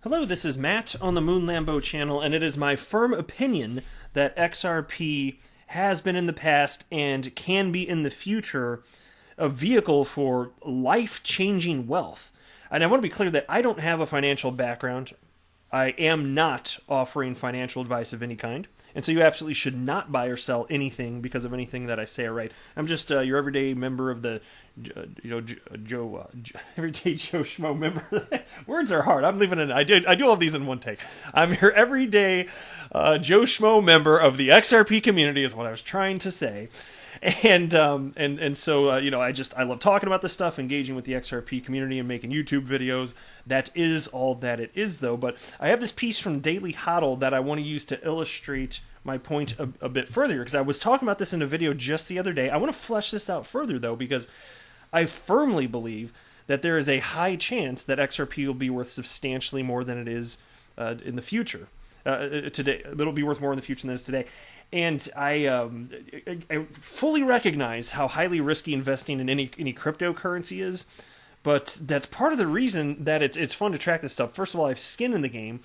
Hello, this is Matt on the Moon Lambo channel, and it is my firm opinion that XRP has been in the past and can be in the future a vehicle for life-changing wealth. And I want to be clear that I don't have a financial background. I am not offering financial advice of any kind. And so you absolutely should not buy or sell anything because of anything that I say or write. I'm just your everyday member of the, everyday Joe Schmo member. Words are hard. I'm leaving it. I do all these in one take. I'm your everyday Joe Schmo member of the XRP community is what I was trying to say. And so I love talking about this stuff, engaging with the XRP community and making YouTube videos. That is all that it is, though. But I have this piece from Daily Hodl that I want to use to illustrate my point a bit further, because I was talking about this in a video just the other day. I want to flesh this out further, though, because I firmly believe that there is a high chance that XRP will be worth substantially more than it is in the future. Today, it'll be worth more in the future than it is today. And I fully recognize how highly risky investing in any cryptocurrency is, but that's part of the reason that it's fun to track this stuff. First of all, I have skin in the game,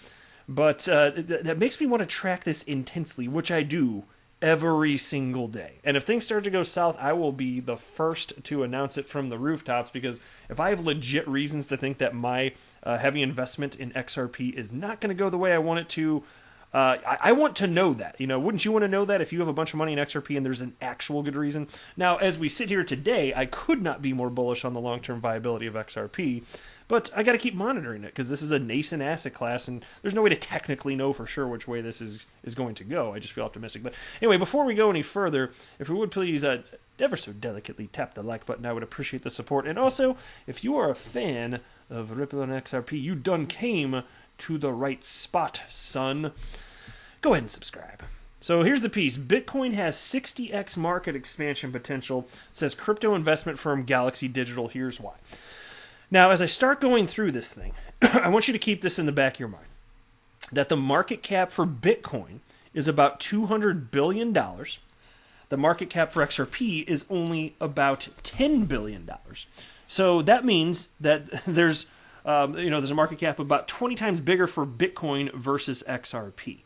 but that makes me want to track this intensely, which I do every single day. And if things start to go south, I will be the first to announce it from the rooftops, because if I have legit reasons to think that my heavy investment in XRP is not going to go the way I want it to, I want to know that. Wouldn't you want to know that if you have a bunch of money in XRP and there's an actual good reason? Now, as we sit here today, I could not be more bullish on the long-term viability of XRP, but I got to keep monitoring it, because this is a nascent asset class, and there's no way to technically know for sure which way this is going to go. I just feel optimistic. But anyway, before we go any further, if we would please ever so delicately tap the like button, I would appreciate the support. And also, if you are a fan of Ripple and XRP, you done came to the right spot, son. Go ahead and subscribe. So here's the piece. Bitcoin has 60x market expansion potential, says crypto investment firm Galaxy Digital. Here's why. Now, as I start going through this thing, I want you to keep this in the back of your mind, that the market cap for Bitcoin is about $200 billion. The market cap for XRP is only about $10 billion. So that means that there's a market cap about 20 times bigger for Bitcoin versus XRP.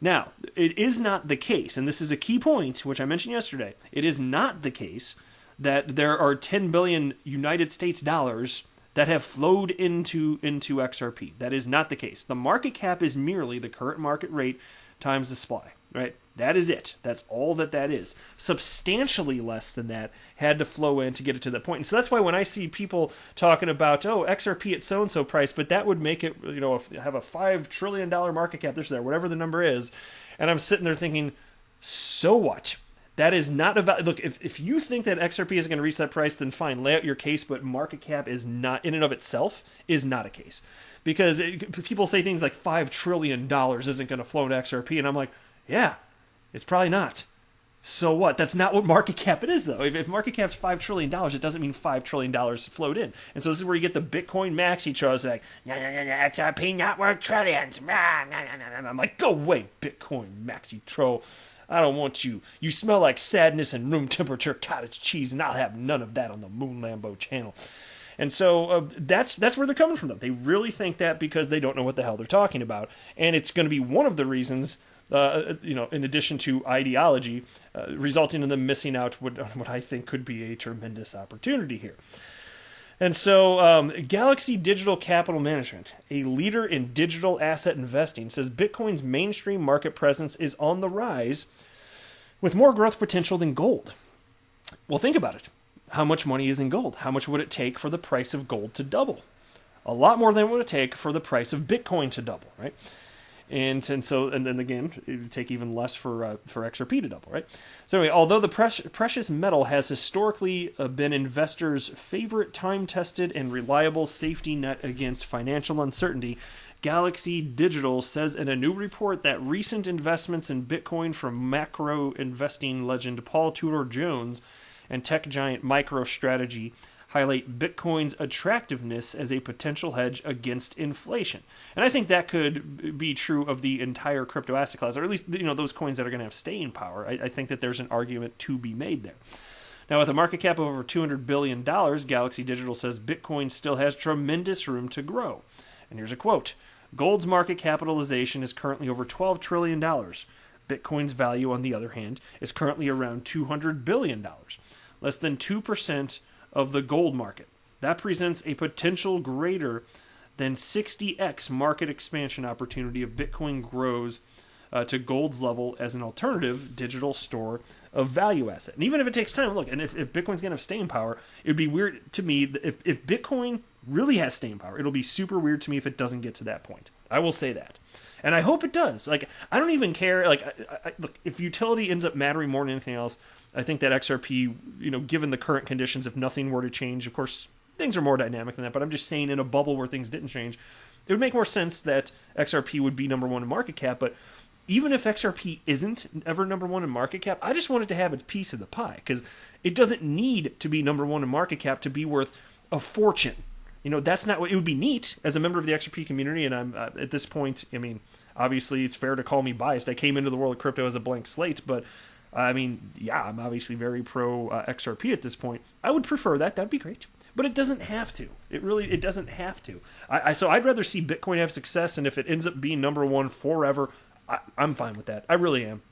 Now, it is not the case, and this is a key point, which I mentioned yesterday, it is not the case that there are 10 billion United States dollars that have flowed into XRP. That is not the case. The market cap is merely the current market rate times the supply, right? That is it. That's all that is. Substantially less than that had to flow in to get it to that point. And so that's why when I see people talking about, XRP at so-and-so price, but that would make it, have a $5 trillion market cap, whatever the number is, and I'm sitting there thinking, so what? That is not about. Look, if you think that XRP isn't going to reach that price, then fine, lay out your case. But market cap is not, in and of itself, is not a case, because people say things like $5 trillion isn't going to flow into XRP, and I'm like, yeah, it's probably not. So what? That's not what market cap it is, though. If market cap's $5 trillion, it doesn't mean $5 trillion flowed in. And so this is where you get the Bitcoin maxi trolls like, no, XRP not worth trillions. I'm like, go away, Bitcoin maxi troll. I don't want you. You smell like sadness and room temperature cottage cheese, and I'll have none of that on the Moon Lambo channel. And so that's where they're coming from, though. They really think that because they don't know what the hell they're talking about. And it's going to be one of the reasons, in addition to ideology, resulting in them missing out what I think could be a tremendous opportunity here. And so Galaxy Digital Capital Management, a leader in digital asset investing, says Bitcoin's mainstream market presence is on the rise with more growth potential than gold. Well, think about it. How much money is in gold? How much would it take for the price of gold to double? A lot more than it would take for the price of Bitcoin to double, right? And then again, it would take even less for XRP to double, right? So anyway, although the precious metal has historically been investors' favorite time-tested and reliable safety net against financial uncertainty, Galaxy Digital says in a new report that recent investments in Bitcoin from macro investing legend Paul Tudor Jones and tech giant MicroStrategy highlight Bitcoin's attractiveness as a potential hedge against inflation. And I think that could be true of the entire crypto asset class, or at least those coins that are going to have staying power. I think that there's an argument to be made there. Now, with a market cap of over $200 billion, Galaxy Digital says Bitcoin still has tremendous room to grow. And here's a quote. Gold's market capitalization is currently over $12 trillion. Bitcoin's value, on the other hand, is currently around $200 billion, less than 2% of the gold market. That presents a potential greater than 60x market expansion opportunity if Bitcoin grows to gold's level as an alternative digital store of value asset. And even if it takes time, look, and if Bitcoin's going to have staying power, it would be weird to me if Bitcoin really has staying power. It'll be super weird to me if it doesn't get to that point. I will say that. And I hope it does. Like, I don't even care. Like, look, if utility ends up mattering more than anything else, I think that XRP, given the current conditions, if nothing were to change, of course, things are more dynamic than that, but I'm just saying in a bubble where things didn't change, it would make more sense that XRP would be number one in market cap. But even if XRP isn't ever number one in market cap, I just want it to have its piece of the pie, because it doesn't need to be number one in market cap to be worth a fortune. That's not what it would be. Neat as a member of the XRP community, and I'm at this point, obviously it's fair to call me biased. I came into the world of crypto as a blank slate, but I'm obviously very pro XRP at this point. I would prefer that. That'd be great. But it doesn't have to. It doesn't have to. So I'd rather see Bitcoin have success, and if it ends up being number one forever, I'm fine with that. I really am.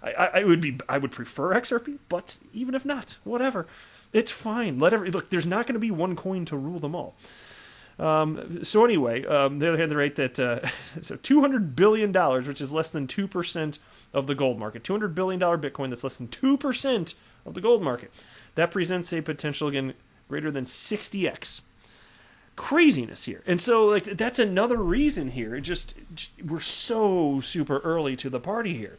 I would prefer XRP, but even if not, whatever. It's fine. Look, there's not going to be one coin to rule them all. So anyway, the other hand, the rate that so $200 billion, which is less than 2% of the gold market. $200 billion Bitcoin, that's less than 2% of the gold market. That presents a potential, again, greater than 60x. Craziness here. And so that's another reason here. It just we're so super early to the party here.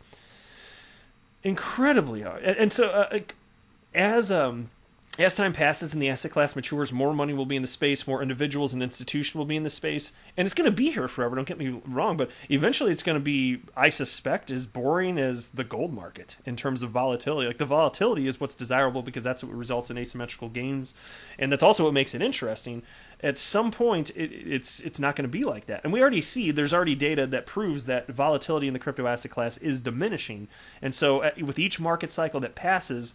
Incredibly hard. And so as time passes and the asset class matures, more money will be in the space, more individuals and institutions will be in the space, and it's going to be here forever, don't get me wrong, but eventually it's going to be, I suspect, as boring as the gold market in terms of volatility. Like, the volatility is what's desirable because that's what results in asymmetrical gains, and that's also what makes it interesting. At some point, it's not going to be like that. And we already see, there's already data that proves that volatility in the crypto asset class is diminishing, and so with each market cycle that passes,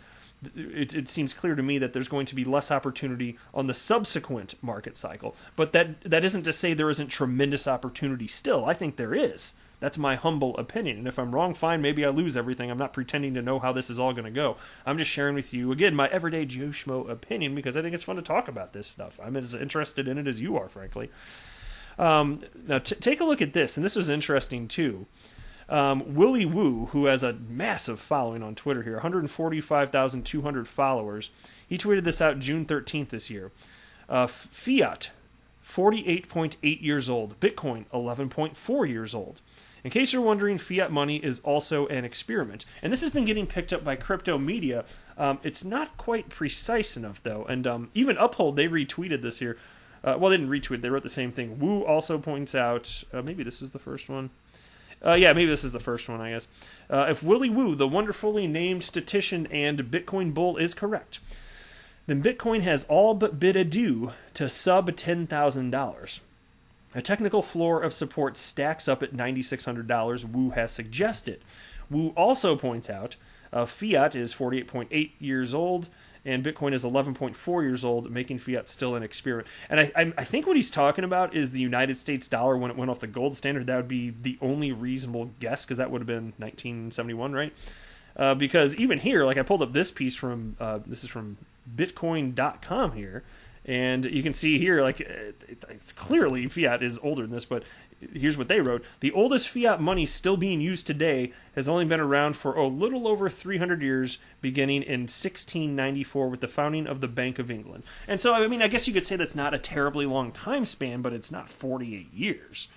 it seems clear to me that there's going to be less opportunity on the subsequent market cycle. But that isn't to say there isn't tremendous opportunity still. I think there is. That's my humble opinion. And if I'm wrong, fine, maybe I lose everything. I'm not pretending to know how this is all going to go. I'm just sharing with you, again, my everyday Joe Schmo opinion, because I think it's fun to talk about this stuff. I'm as interested in it as you are, frankly. Now, take a look at this, and this was interesting too. Willy Woo, who has a massive following on Twitter here, 145,200 followers, he tweeted this out June 13th this year. Fiat, 48.8 years old. Bitcoin, 11.4 years old. In case you're wondering, fiat money is also an experiment. And this has been getting picked up by crypto media. It's not quite precise enough, though. And even Uphold, they retweeted this here. Well, they didn't retweet. They wrote the same thing. Woo also points out, maybe this is the first one. Maybe this is the first one, I guess. If Willy Woo, the wonderfully named statistician and Bitcoin bull, is correct, then Bitcoin has all but bid adieu to sub $10,000. A technical floor of support stacks up at $9,600, Woo has suggested. Woo also points out Fiat is 48.8 years old, and Bitcoin is 11.4 years old, making fiat still an experiment. And I think what he's talking about is the United States dollar when it went off the gold standard. That would be the only reasonable guess, because that would have been 1971, right? Because even here, like, I pulled up this piece from, this is from Bitcoin.com here, and you can see here, like, it's clearly fiat is older than this, but here's what they wrote. The oldest fiat money still being used today has only been around for a little over 300 years, beginning in 1694 with the founding of the Bank of England. And so, I mean, I guess you could say that's not a terribly long time span, but it's not 48 years.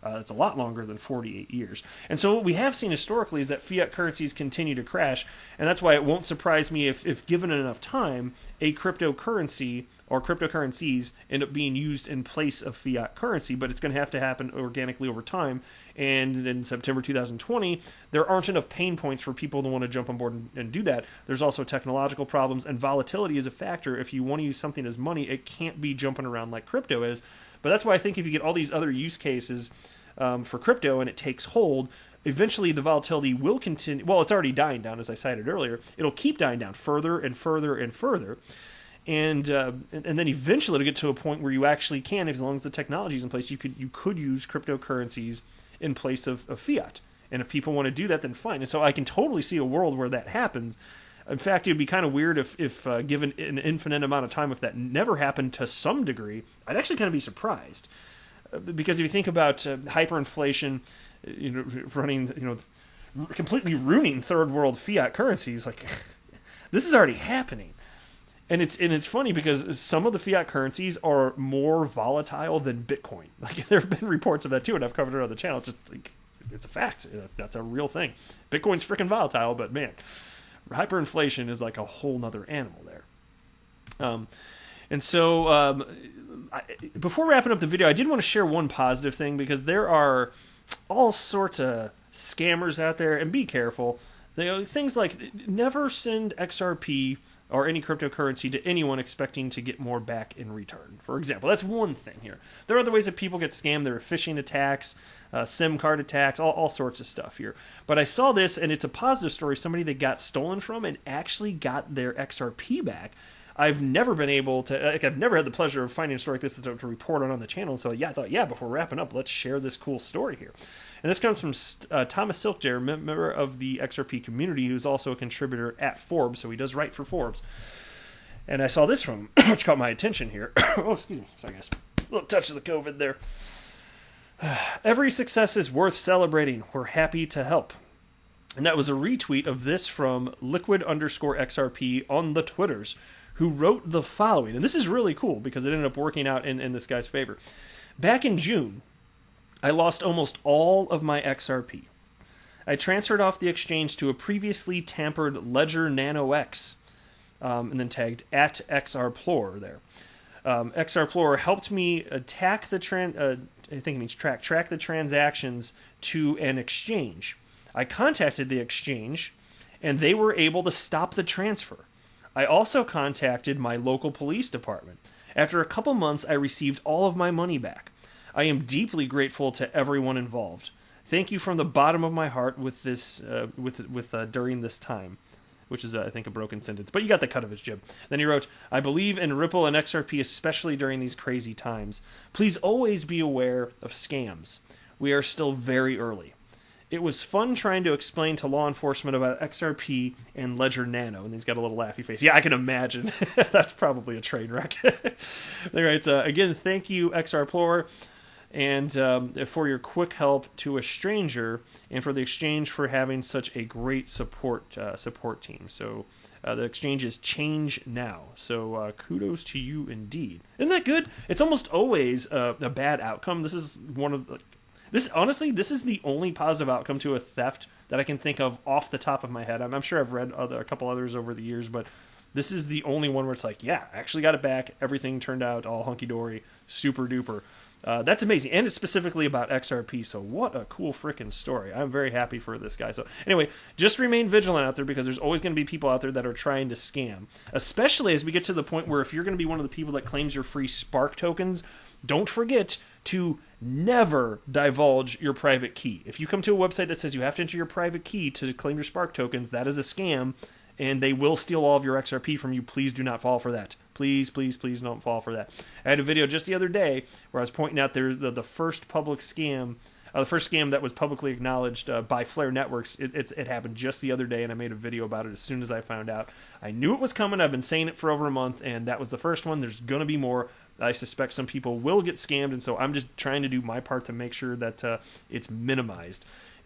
It's a lot longer than 48 years. And so what we have seen historically is that fiat currencies continue to crash, and that's why it won't surprise me if given enough time, a cryptocurrency or cryptocurrencies end up being used in place of fiat currency, but it's going to have to happen organically over time. And in September 2020, there aren't enough pain points for people to want to jump on board and do that. There's also technological problems, and volatility is a factor. If you want to use something as money, it can't be jumping around like crypto is. But that's why I think if you get all these other use cases for crypto and it takes hold, eventually the volatility will continue. Well, it's already dying down, as I cited earlier. It'll keep dying down further and further and further. And then eventually it'll get to a point where you actually can, as long as the technology is in place, you could use cryptocurrencies in place of fiat. And if people want to do that, then fine. And so I can totally see a world where that happens. In fact, it'd be kind of weird if given an infinite amount of time, if that never happened to some degree. I'd actually kind of be surprised. Because if you think about hyperinflation, running, completely ruining third world fiat currencies, like this is already happening. And it's funny because some of the fiat currencies are more volatile than Bitcoin. Like there have been reports of that too, and I've covered it on the channel. It's just like, it's a fact. That's a real thing. Bitcoin's freaking volatile, but man, hyperinflation is like a whole nother animal there. And so before wrapping up the video, I did want to share one positive thing, because there are all sorts of scammers out there, and be careful. Things like never send XRP or any cryptocurrency to anyone expecting to get more back in return. For example, that's one thing here. There are other ways that people get scammed. There are phishing attacks, SIM card attacks, all sorts of stuff here. But I saw this, and it's a positive story. Somebody that got stolen from and actually got their XRP back. I've never been able to, I've never had the pleasure of finding a story like this to report on the channel. So yeah, I thought, before wrapping up, let's share this cool story here. And this comes from Thomas Silkjaer, member of the XRP community, who's also a contributor at Forbes, so he does write for Forbes. And I saw this from, which caught my attention here. Oh, excuse me. Sorry, guys. A little touch of the COVID there. Every success is worth celebrating. We're happy to help. And that was a retweet of this from liquid_XRP on the Twitters, who wrote the following. And this is really cool because it ended up working out in this guy's favor. Back in June, I lost almost all of my XRP. I transferred off the exchange to a previously tampered Ledger Nano X, and then tagged at XRPlore there. XRPlore helped me track the transactions to an exchange. I contacted the exchange, and they were able to stop the transfer. I also contacted my local police department. After a couple months, I received all of my money back. I am deeply grateful to everyone involved. Thank you from the bottom of my heart with this, during this time, which is, I think, a broken sentence. But you got the cut of his jib. Then he wrote, I believe in Ripple and XRP, especially during these crazy times. Please always be aware of scams. We are still very early. It was fun trying to explain to law enforcement about XRP and Ledger Nano. And he's got a little laughy face. Yeah, I can imagine. That's probably a train wreck. All right. Again, thank you, XRPlore, and for your quick help to a stranger, and for the exchange for having such a great support team. So the exchange is Change Now. So kudos to you indeed. Isn't that good? It's almost always a bad outcome. This is one of the... Honestly, this is the only positive outcome to a theft that I can think of off the top of my head. I'm sure I've read a couple others over the years, but this is the only one where it's like, yeah, I actually got it back. Everything turned out all hunky-dory, super duper. That's amazing. And it's specifically about XRP, so what a cool freaking story. I'm very happy for this guy. So anyway, just remain vigilant out there, because there's always going to be people out there that are trying to scam, especially as we get to the point where if you're going to be one of the people that claims your free Spark tokens, don't forget to never divulge your private key. If you come to a website that says you have to enter your private key to claim your Spark tokens, that is a scam, and they will steal all of your XRP from you. Please do not fall for that. Please, please, please don't fall for that. I had a video just the other day where I was pointing out the first public scam, the first scam that was publicly acknowledged by Flare Networks. It happened just the other day, and I made a video about it as soon as I found out. I knew it was coming. I've been saying it for over a month, and that was the first one. There's going to be more. I suspect some people will get scammed, and so I'm just trying to do my part to make sure that it's minimized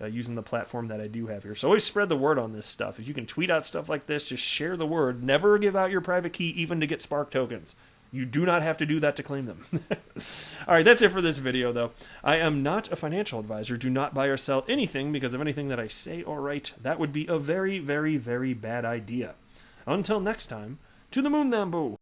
using the platform that I do have here. So always spread the word on this stuff. If you can tweet out stuff like this, just share the word. Never give out your private key even to get Spark tokens. You do not have to do that to claim them. All right, that's it for this video, though. I am not a financial advisor. Do not buy or sell anything because of anything that I say or write. That would be a very, very, very bad idea. Until next time, to the moon, Nambu!